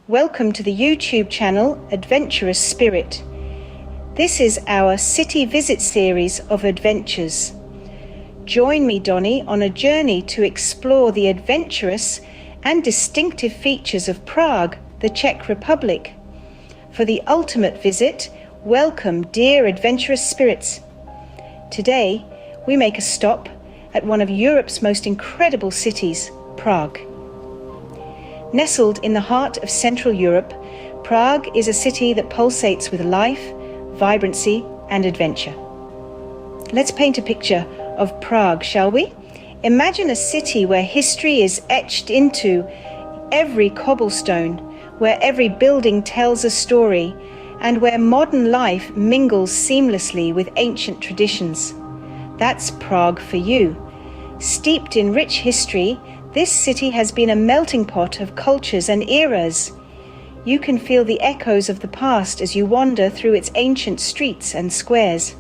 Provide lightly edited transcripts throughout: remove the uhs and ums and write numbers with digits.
Welcome to the YouTube channel Adventurous Spirit. This is our city visit series of adventures. Join me, Donnie, on a journey to explore the adventurous and distinctive features of Prague, the Czech Republic. For the ultimate visit, welcome, dear adventurous spirits. Today, we make a stop at one of Europe's most incredible cities, Prague. Nestled in the heart of Central Europe, Prague is a city that pulsates with life, vibrancy, and adventure. Let's paint a picture of Prague, shall we? Imagine a city where history is etched into every cobblestone, where every building tells a story, and where modern life mingles seamlessly with ancient traditions. That's Prague for you. Steeped in rich history, this city has been a melting pot of cultures and eras. You can feel the echoes of the past as you wander through its ancient streets and squares.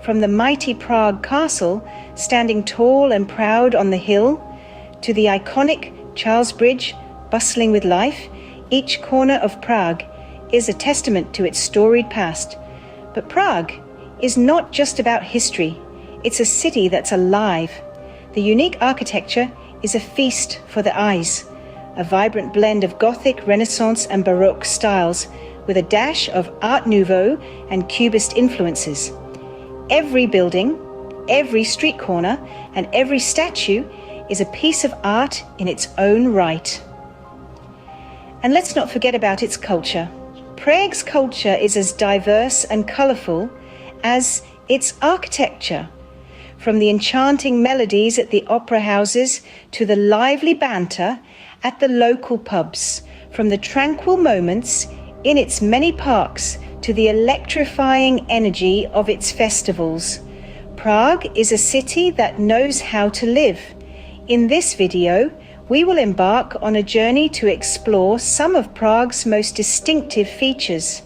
From the mighty Prague Castle, standing tall and proud on the hill, to the iconic Charles Bridge, bustling with life, each corner of Prague is a testament to its storied past. But Prague is not just about history. It's a city that's alive. The unique architecture is a feast for the eyes, a vibrant blend of Gothic, Renaissance and Baroque styles with a dash of Art Nouveau and Cubist influences. Every building, every street corner and every statue is a piece of art in its own right. And let's not forget about its culture. Prague's culture is as diverse and colourful as its architecture. From the enchanting melodies at the opera houses to the lively banter at the local pubs, from the tranquil moments in its many parks to the electrifying energy of its festivals. Prague is a city that knows how to live. In this video, we will embark on a journey to explore some of Prague's most distinctive features.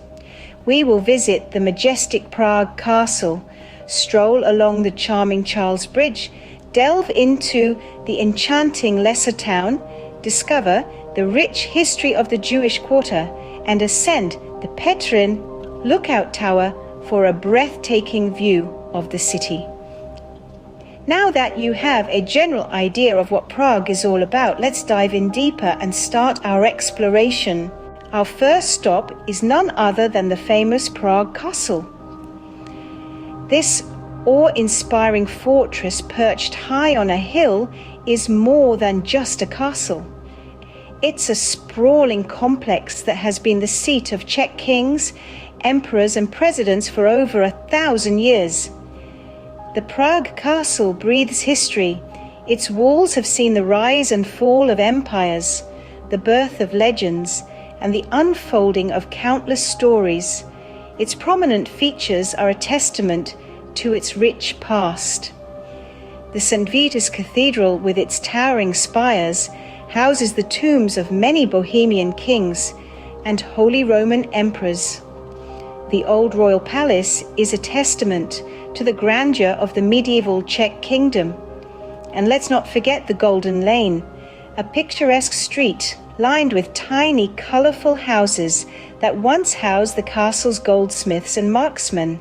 We will visit the majestic Prague Castle, stroll along the charming Charles Bridge, delve into the enchanting Lesser Town, discover the rich history of the Jewish Quarter, and ascend the Petrin lookout tower for a breathtaking view of the city. Now that you have a general idea of what Prague is all about, let's dive in deeper and start our exploration. Our first stop is none other than the famous Prague Castle. This awe-inspiring fortress perched high on a hill is more than just a castle. It's a sprawling complex that has been the seat of Czech kings, emperors and presidents for over 1,000 years. The Prague Castle breathes history. Its walls have seen the rise and fall of empires, the birth of legends, and the unfolding of countless stories. Its prominent features are a testament to its rich past. The St. Vitus Cathedral, with its towering spires, houses the tombs of many Bohemian kings and Holy Roman emperors. The old royal palace is a testament to the grandeur of the medieval Czech kingdom. And let's not forget the Golden Lane, a picturesque street lined with tiny, colourful houses that once housed the castle's goldsmiths and marksmen.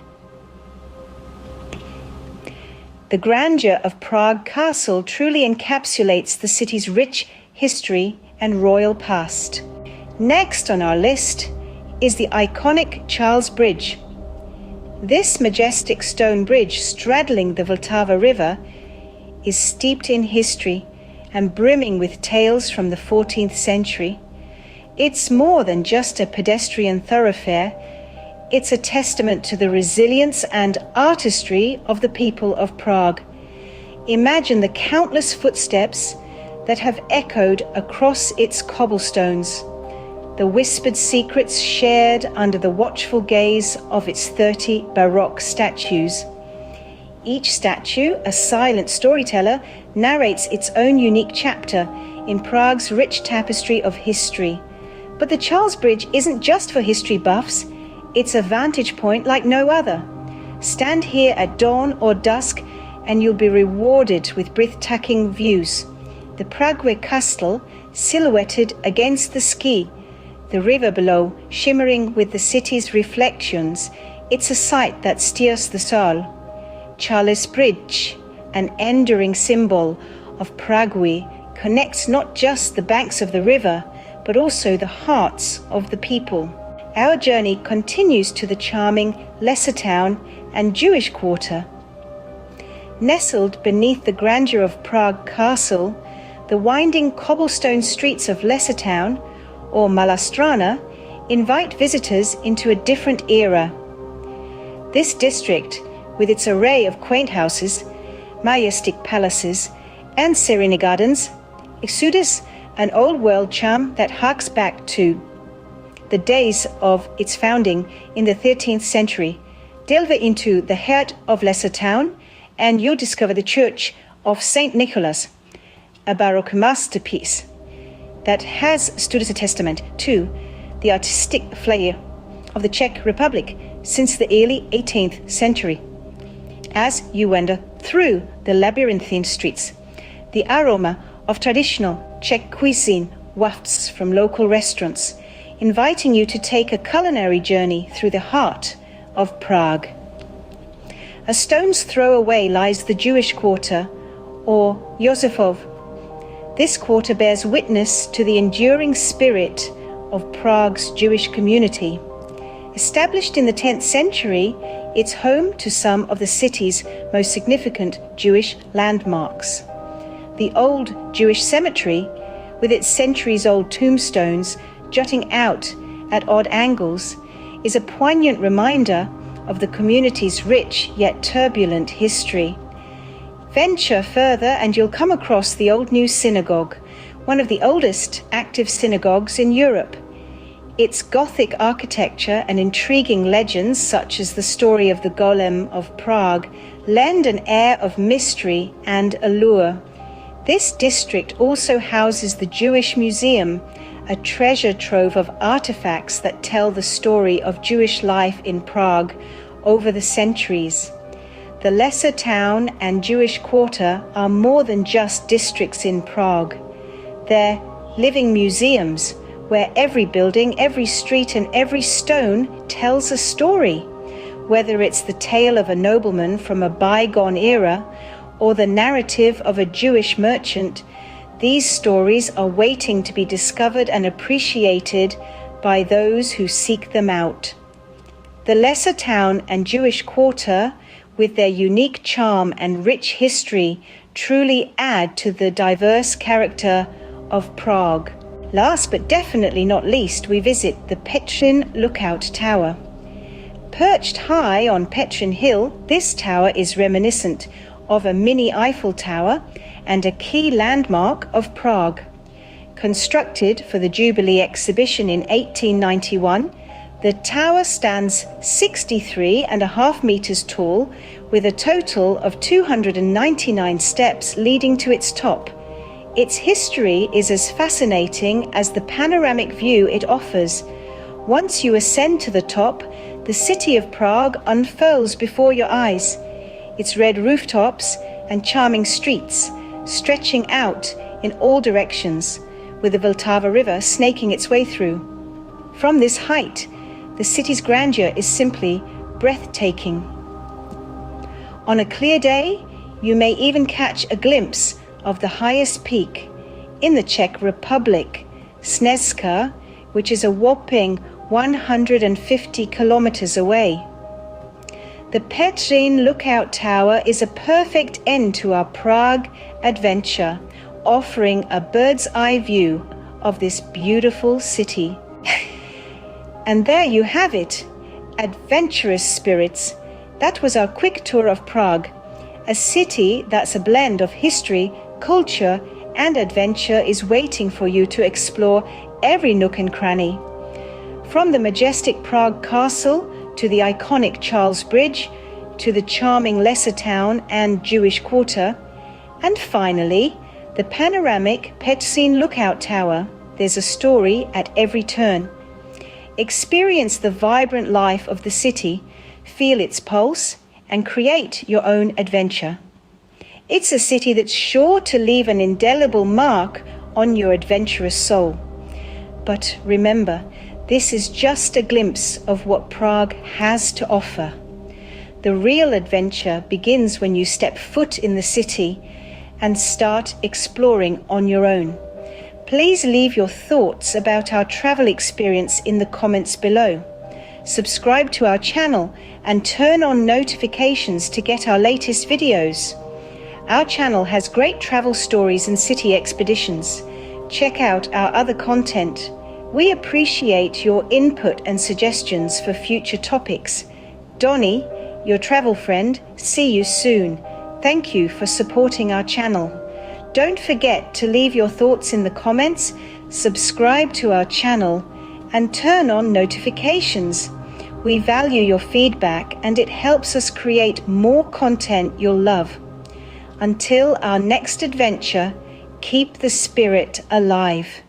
The grandeur of Prague Castle truly encapsulates the city's rich history and royal past. Next on our list is the iconic Charles Bridge. This majestic stone bridge straddling the Vltava River is steeped in history and brimming with tales from the 14th century. It's more than just a pedestrian thoroughfare. It's a testament to the resilience and artistry of the people of Prague. Imagine the countless footsteps that have echoed across its cobblestones, the whispered secrets shared under the watchful gaze of its 30 Baroque statues. Each statue, a silent storyteller, narrates its own unique chapter in Prague's rich tapestry of history. But the Charles Bridge isn't just for history buffs. It's a vantage point like no other. Stand here at dawn or dusk and you'll be rewarded with breathtaking views. The Prague Castle, silhouetted against the sky, the river below shimmering with the city's reflections, it's a sight that steers the soul. Charles Bridge, an enduring symbol of Prague, connects not just the banks of the river, but also the hearts of the people. Our journey continues to the charming Lesser Town and Jewish Quarter. Nestled beneath the grandeur of Prague Castle, the winding cobblestone streets of Lesser Town, or Mala Strana, invite visitors into a different era. This district, with its array of quaint houses, majestic palaces, and serene gardens, exudes an old-world charm that harks back to the days of its founding in the 13th century. Delve into the heart of Lesser Town, and you'll discover the Church of St. Nicholas, a Baroque masterpiece that has stood as a testament to the artistic flair of the Czech Republic since the early 18th century. As you wander through the labyrinthine streets, the aroma of traditional Czech cuisine wafts from local restaurants, inviting you to take a culinary journey through the heart of Prague. A stone's throw away lies the Jewish Quarter, or Josefov. This quarter bears witness to the enduring spirit of Prague's Jewish community. Established in the 10th century, it's home to some of the city's most significant Jewish landmarks. The old Jewish cemetery, with its centuries-old tombstones jutting out at odd angles, is a poignant reminder of the community's rich yet turbulent history. Venture further and you'll come across the Old New Synagogue, one of the oldest active synagogues in Europe. Its Gothic architecture and intriguing legends, such as the story of the Golem of Prague, lend an air of mystery and allure. This district also houses the Jewish Museum, a treasure trove of artifacts that tell the story of Jewish life in Prague over the centuries. The Lesser Town and Jewish Quarter are more than just districts in Prague. They're living museums where every building, every street, and every stone tells a story. Whether it's the tale of a nobleman from a bygone era or the narrative of a Jewish merchant, these stories are waiting to be discovered and appreciated by those who seek them out. The Lesser Town and Jewish Quarter, with their unique charm and rich history, truly add to the diverse character of Prague. Last but definitely not least, we visit the Petrin Lookout Tower. Perched high on Petrin Hill, this tower is reminiscent of a mini Eiffel Tower and a key landmark of Prague. Constructed for the Jubilee exhibition in 1891, the tower stands 63.5 meters tall, with a total of 299 steps leading to its top. Its history is as fascinating as the panoramic view it offers. Once you ascend to the top, the city of Prague unfurls before your eyes, its red rooftops and charming streets stretching out in all directions, with the Vltava River snaking its way through. From this height, the city's grandeur is simply breathtaking. On a clear day, you may even catch a glimpse of the highest peak in the Czech Republic, Sněžka, which is a whopping 150 kilometers away. The Petrin Lookout Tower is a perfect end to our Prague adventure, offering a bird's-eye view of this beautiful city. And there you have it, adventurous spirits. That was our quick tour of Prague, a city that's a blend of history, culture, and adventure is waiting for you to explore every nook and cranny. From the majestic Prague Castle to the iconic Charles Bridge, to the charming Lesser Town and Jewish Quarter, and finally, the panoramic Petrin Lookout Tower. There's a story at every turn. Experience the vibrant life of the city, feel its pulse, and create your own adventure. It's a city that's sure to leave an indelible mark on your adventurous soul. But remember, this is just a glimpse of what Prague has to offer. The real adventure begins when you step foot in the city and start exploring on your own. Please leave your thoughts about our travel experience in the comments below. Subscribe to our channel and turn on notifications to get our latest videos. Our channel has great travel stories and city expeditions. Check out our other content. We appreciate your input and suggestions for future topics. Donnie, your travel friend, see you soon. Thank you for supporting our channel. Don't forget to leave your thoughts in the comments, subscribe to our channel, and turn on notifications. We value your feedback and it helps us create more content you'll love. Until our next adventure, keep the spirit alive.